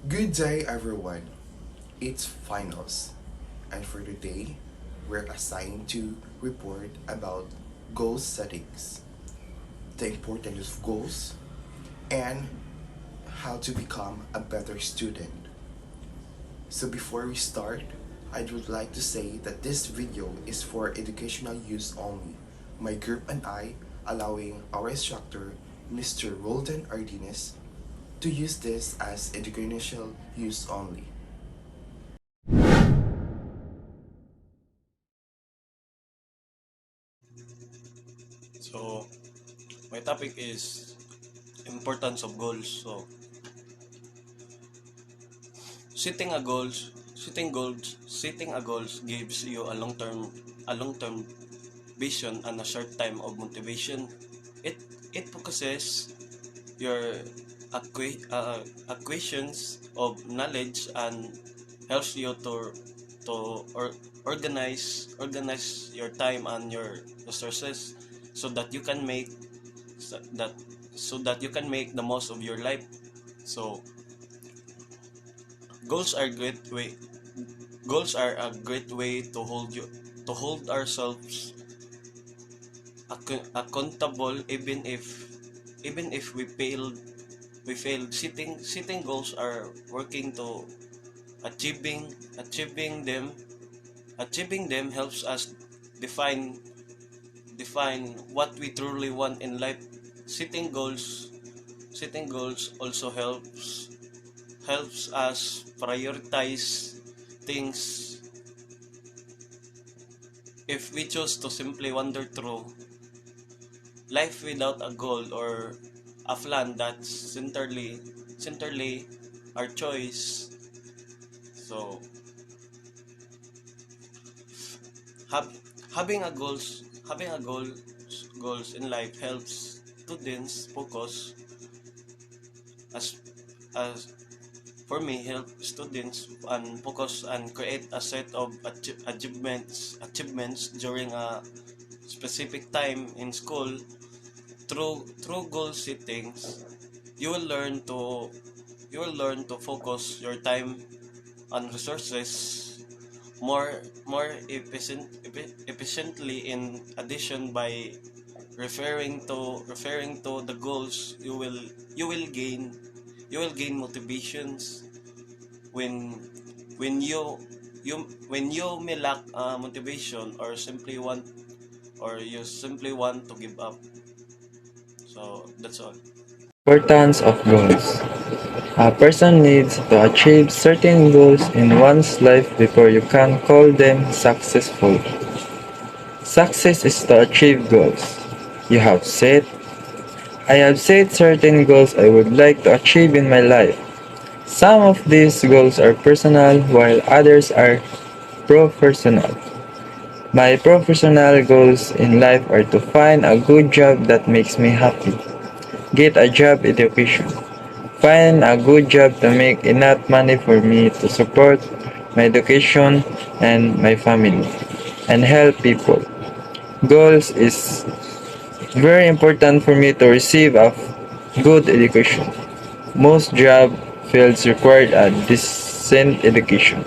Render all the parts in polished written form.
Good day, everyone. It's finals, and for today, we're assigned to report about goal settings, the importance of goals, and how to become a better student. So, before we start, I would like to say that this video is for educational use only. My group and I allowing our instructor, Mr. Roldan Ardines, to use this as educational use only. So, my topic is importance of goals. So, setting a goals gives you a long term vision and a short time of motivation. It it focuses your acquisitions of knowledge and helps you to or organize your time and your resources so that you can make so that so that you can make the most of your life. So goals are great way goals are a great way to hold ourselves accountable even if we failed. Setting goals are working to achieving achieving them achieving them helps us define define what we truly want in life. Setting goals also helps us prioritize things. If we choose to simply wander through life without a goal or a plan that's centrally our choice. So have, having a goals in life helps students focus as as for me help students and focus and create a set of achievements during a specific time in school. Through goal settings, you will learn to focus your time and resources more efficiently. In addition, by referring to the goals, you will gain motivations when when you may lack motivation or you simply want to give up. So that's all. Importance of goals. A person needs to achieve certain goals in one's life before you can call them successful. Success is to achieve goals. You have set. I have set certain goals I would like to achieve in my life. Some of these goals are personal while others are professional. My professional goals in life are to find a good job that makes me happy, get a job education, find a good job to make enough money for me to support my education and my family, and help people. Goals is very important for me to receive a good education. Most job fields require a decent education.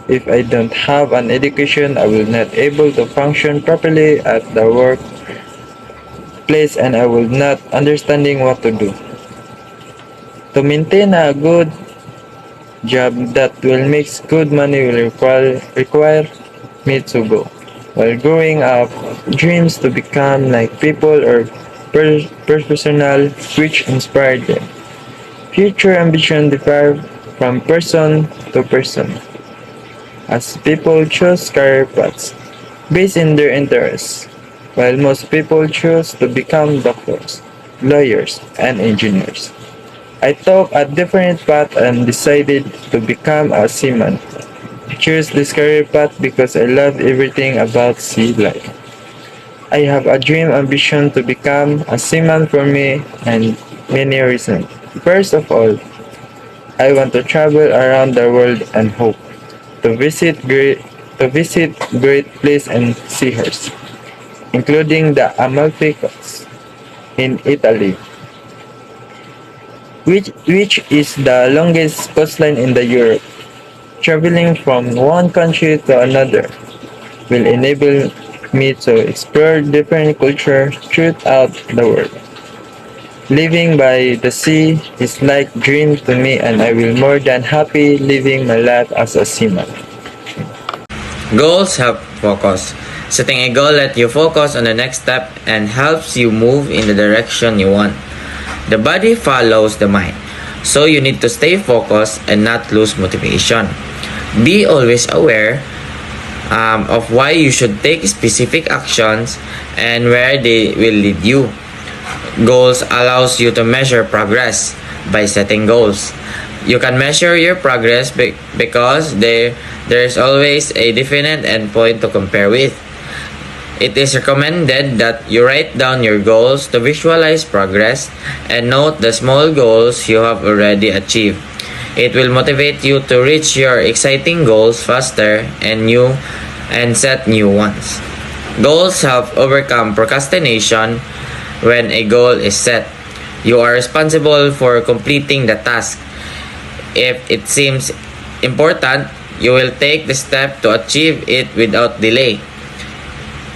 If I don't have an education, I will not able to function properly at the workplace and I will not understanding what to do. To maintain a good job that will make good money will require me to go. While growing up, dreams to become like people or professional which inspired them. Future ambition differ from person to person as people choose career paths based in their interests, while most people choose to become doctors, lawyers, and engineers. I took a different path and decided to become a seaman. I chose this career path because I love everything about sea life. I have a dream ambition to become a seaman for me and many reasons. First of all, I want to travel around the world and hope to visit great places and seahorse, including the Amalfi Coast in Italy, which is the longest coastline in the Europe. Traveling from one country to another will enable me to explore different cultures throughout the world. Living by the sea is like dream to me and I will more than happy living my life as a seaman. Goals help focus. Setting a goal lets you focus on the next step and helps you move in the direction you want. The body follows the mind, so you need to stay focused and not lose motivation. Be always aware of why you should take specific actions and where they will lead you. Goals allows you to measure progress by setting goals. You can measure your progress because there's always a definite endpoint to compare with. It is recommended that you write down your goals to visualize progress and note the small goals you have already achieved. It will motivate you to reach your exciting goals faster and set new ones. Goals help overcome procrastination when a goal is set. You are responsible for completing the task. If it seems important, you will take the step to achieve it without delay.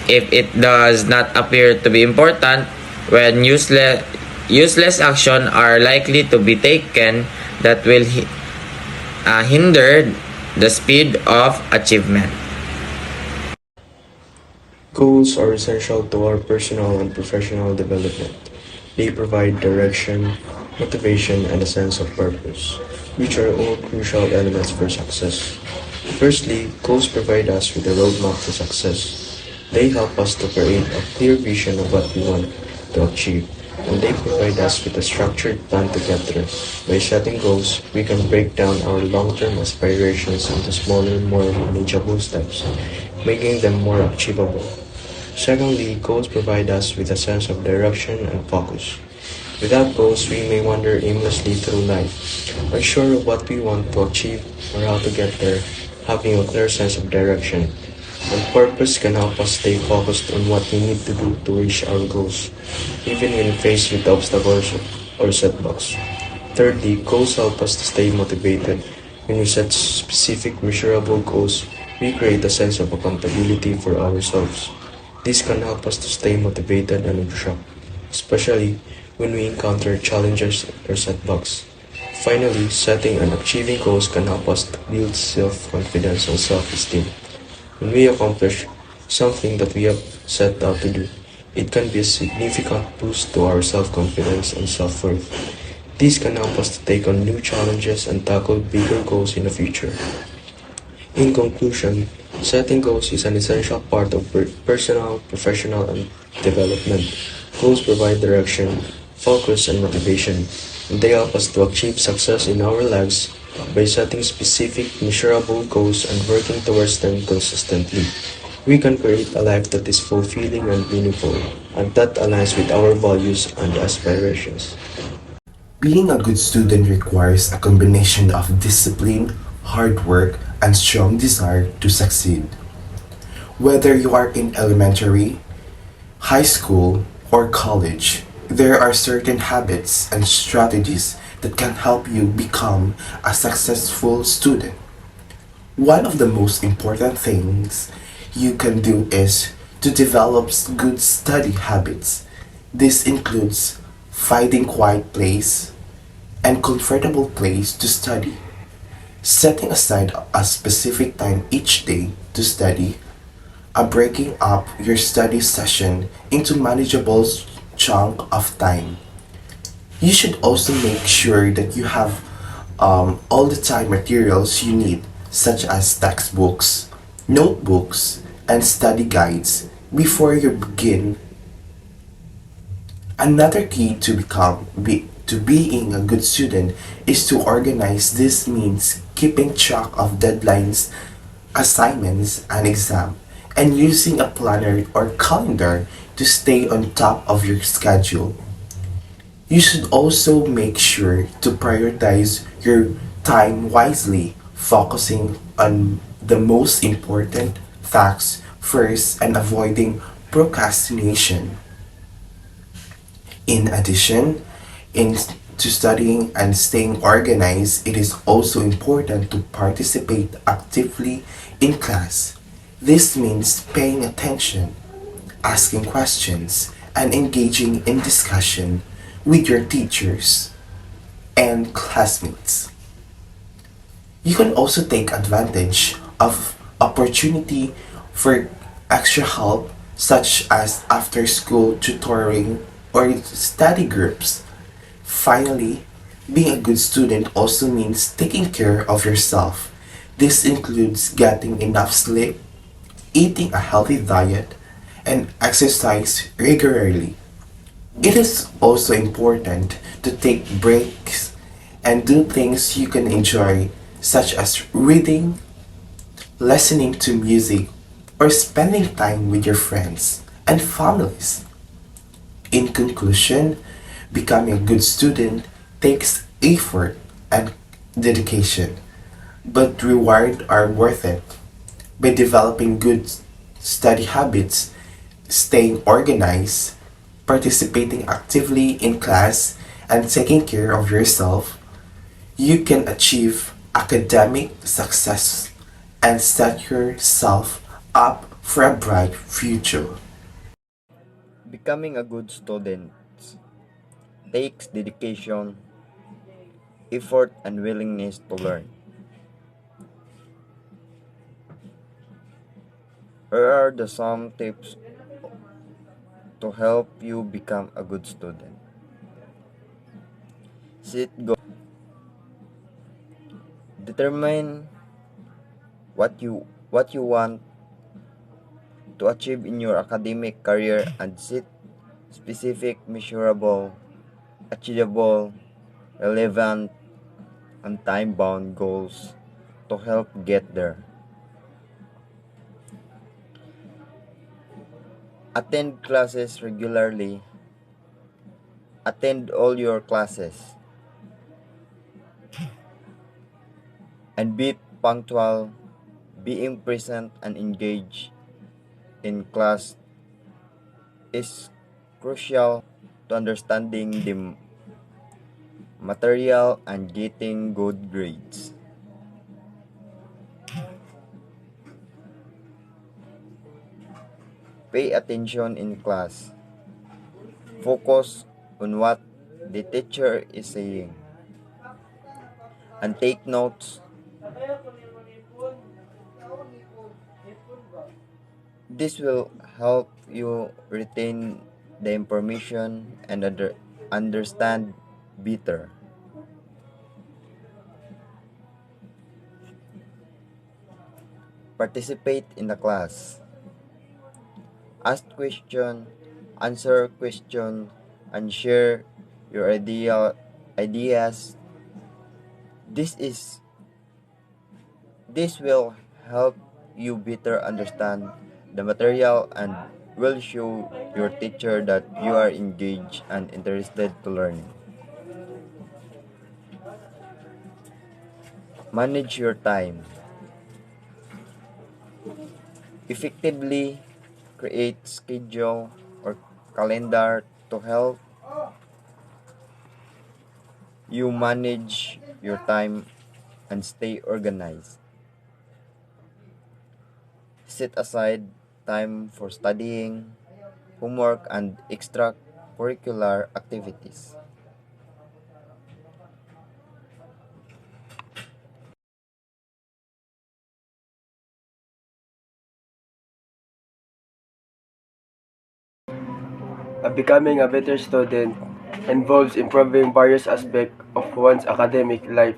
If it does not appear to be important, when useless action are likely to be taken that will hinder the speed of achievement. Goals are essential to our personal and professional development. They provide direction, motivation, and a sense of purpose, which are all crucial elements for success. Firstly, goals provide us with a roadmap to success. They help us to create a clear vision of what we want to achieve, and they provide us with a structured plan to get there. By setting goals, we can break down our long-term aspirations into smaller, more manageable steps, making them more achievable. Secondly, goals provide us with a sense of direction and focus. Without goals, we may wander aimlessly through life, unsure of what we want to achieve or how to get there. Having a clear sense of direction and purpose can help us stay focused on what we need to do to reach our goals, even when faced with obstacles or setbacks. Thirdly, goals help us to stay motivated. When we set specific, measurable goals, we create a sense of accountability for ourselves. This can help us to stay motivated and on track, especially when we encounter challenges or setbacks. Finally, setting and achieving goals can help us to build self-confidence and self-esteem. When we accomplish something that we have set out to do, it can be a significant boost to our self-confidence and self-worth. This can help us to take on new challenges and tackle bigger goals in the future. In conclusion, setting goals is an essential part of personal, professional, and development. Goals provide direction, focus, and motivation, and they help us to achieve success in our lives by setting specific, measurable goals and working towards them consistently. We can create a life that is fulfilling and meaningful, and that aligns with our values and aspirations. Being a good student requires a combination of discipline, hard work, and strong desire to succeed. Whether you are in elementary, high school, or college, there are certain habits and strategies that can help you become a successful student. One of the most important things you can do is to develop good study habits. This includes finding quiet place and comfortable place to study, setting aside a specific time each day to study, breaking up your study session into manageable chunk of time. You should also make sure that you have all the time materials you need, such as textbooks, notebooks, and study guides before you begin. Another key to being a good student is to organize. This means keeping track of deadlines, assignments, and exam, and using a planner or calendar to stay on top of your schedule. You should also make sure to prioritize your time wisely, focusing on the most important tasks first and avoiding procrastination. In addition, in to studying and staying organized, it is also important to participate actively in class. This means paying attention, asking questions, and engaging in discussion with your teachers and classmates. You can also take advantage of opportunity for extra help such as after school tutoring or study groups. Finally, being a good student also means taking care of yourself. This includes getting enough sleep, eating a healthy diet, and exercise regularly. It is also important to take breaks and do things you can enjoy, such as reading, listening to music, or spending time with your friends and families. In conclusion, becoming a good student takes effort and dedication, but rewards are worth it. By developing good study habits, staying organized, participating actively in class, and taking care of yourself, you can achieve academic success and set yourself up for a bright future. Becoming a good student takes dedication, effort, and willingness to learn. Here are the some tips to help you become a good student. Set goals. Determine what you want to achieve in your academic career and set specific, measurable, achievable, relevant, and time-bound goals to help get there. Attend classes regularly. Attend all your classes. And be punctual. Being present and engaged in class is crucial to understanding the material and getting good grades. Pay attention in class. Focus on what the teacher is saying and take notes. This will help you retain the information and understand better. Participate in the class. Ask question, answer question, and share your ideas. This will help you better understand the material and will show your teacher that you are engaged and interested to learning. Manage your time. Effectively create schedule or calendar to help you manage your time and stay organized. Set aside time for studying, homework, and extracurricular activities. Becoming a better student involves improving various aspects of one's academic life,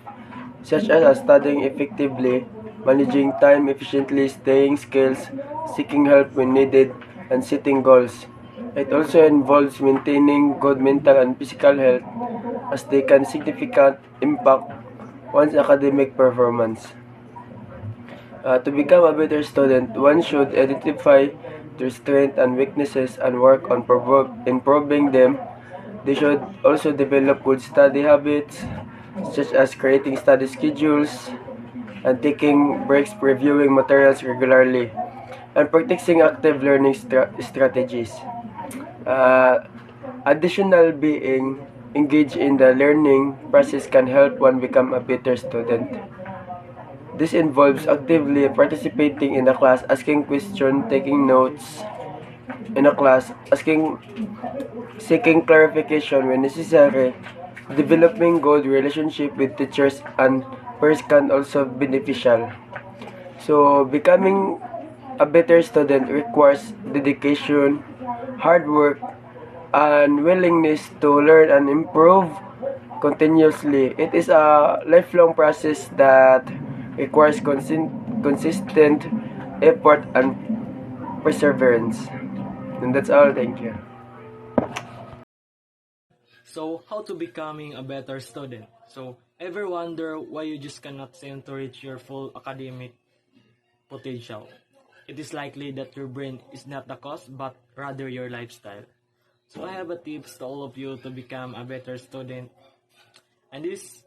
such as studying effectively, managing time efficiently, staying skills, seeking help when needed, and setting goals. It also involves maintaining good mental and physical health as they can significantly impact one's academic performance. To become a better student, one should identify their strengths and weaknesses and work on improving them. They should also develop good study habits, such as creating study schedules and taking breaks, reviewing materials regularly, and practicing active learning strategies. Uh, Additional being engage in the learning process can help one become a better student. This involves actively participating in the class, asking questions, taking notes in a class, seeking clarification when necessary, developing good relationship with teachers and peers can also be beneficial. So becoming a better student requires dedication, hard work, and willingness to learn and improve continuously. It is a lifelong process that requires consistent effort and perseverance. And that's all. Thank you. So, how to becoming a better student? So, ever wonder why you just cannot seem to reach your full academic potential? It is likely that your brain is not the cause, but rather your lifestyle. So, I have a tips to all of you to become a better student. And these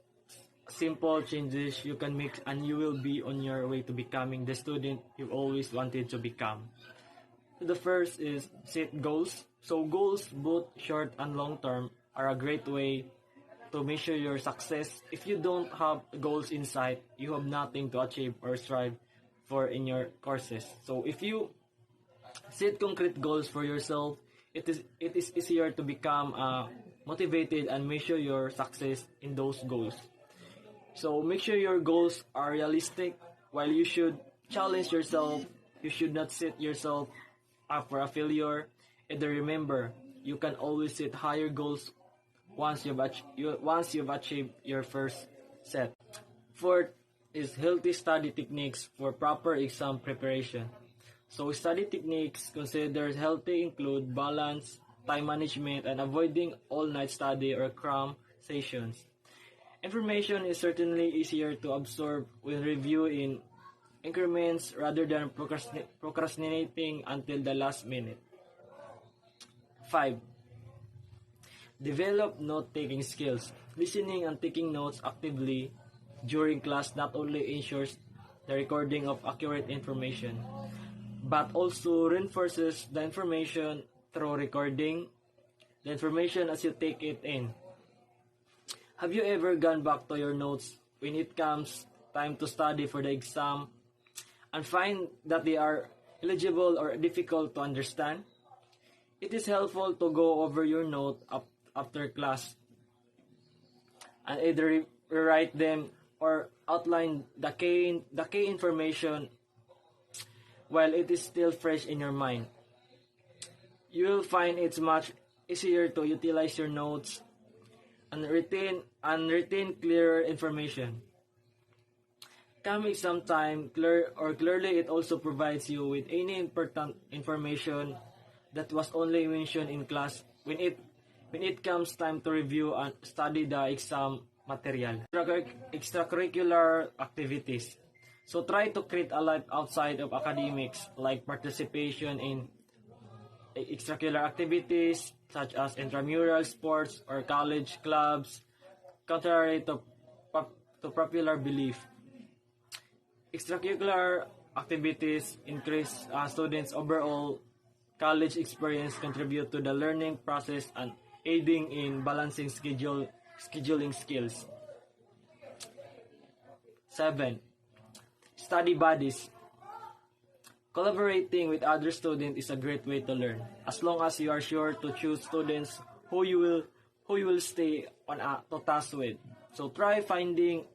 simple changes you can make, and you will be on your way to becoming the student you always wanted to become. The first is set goals. So goals, both short and long term, are a great way to measure your success. If you don't have goals in sight, you have nothing to achieve or strive for in your courses. So if you set concrete goals for yourself, it is easier to become motivated and measure your success in those goals. So make sure your goals are realistic. While you should challenge yourself, you should not set yourself up for a failure. And remember, you can always set higher goals once you've achieved your first set. Fourth is healthy study techniques for proper exam preparation. So study techniques considered healthy include balance, time management, and avoiding all-night study or cram sessions. Information is certainly easier to absorb when reviewed in increments rather than procrastinating until the last minute. 5. Develop note-taking skills. Listening and taking notes actively during class not only ensures the recording of accurate information, but also reinforces the information through recording the information as you take it in. Have you ever gone back to your notes when it comes time to study for the exam and find that they are illegible or difficult to understand? It is helpful to go over your note after class and either rewrite them or outline the key information while it is still fresh in your mind. You will find it's much easier to utilize your notes and retain clearer information. Come exam time, clearly it also provides you with any important information that was only mentioned in class when it comes time to review and study the exam material. Extracurricular activities. So try to create a life outside of academics, like participation in extracurricular activities such as intramural sports or college clubs, contrary to popular belief. Extracurricular activities increase students' overall college experience, contribute to the learning process, and aiding in balancing scheduling skills. 7. Study buddies. Collaborating with other students is a great way to learn, as long as you are sure to choose students who you will stay on to task with. So try finding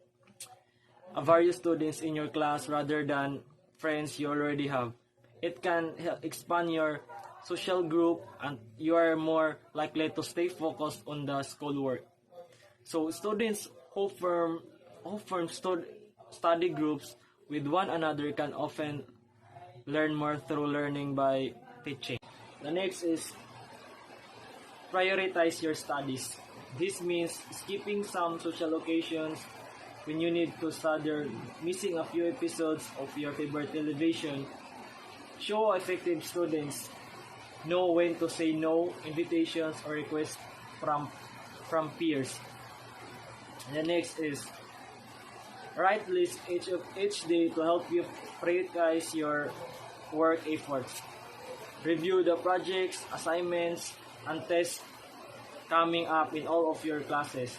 various students in your class rather than friends you already have. It can expand your social group and you are more likely to stay focused on the schoolwork. So students who form study groups with one another can often learn more through learning by teaching. The next is prioritize your studies. This means skipping some social occasions when you need to study, missing a few episodes of your favorite television. Show effective students know when to say no invitations or requests from peers. And the next is write list each day to help you prioritize your work efforts. Review the projects, assignments, and tests coming up in all of your classes.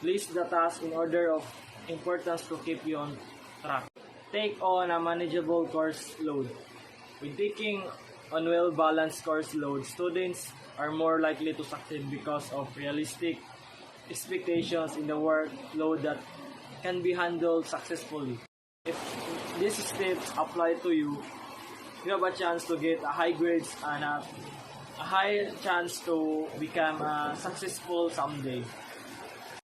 List the tasks in order of importance to keep you on track. Take on a manageable course load. When taking on well-balanced course load, students are more likely to succeed because of realistic expectations in the workload that can be handled successfully. If these steps apply to you, you have a chance to get a high grades and a high chance to become successful someday.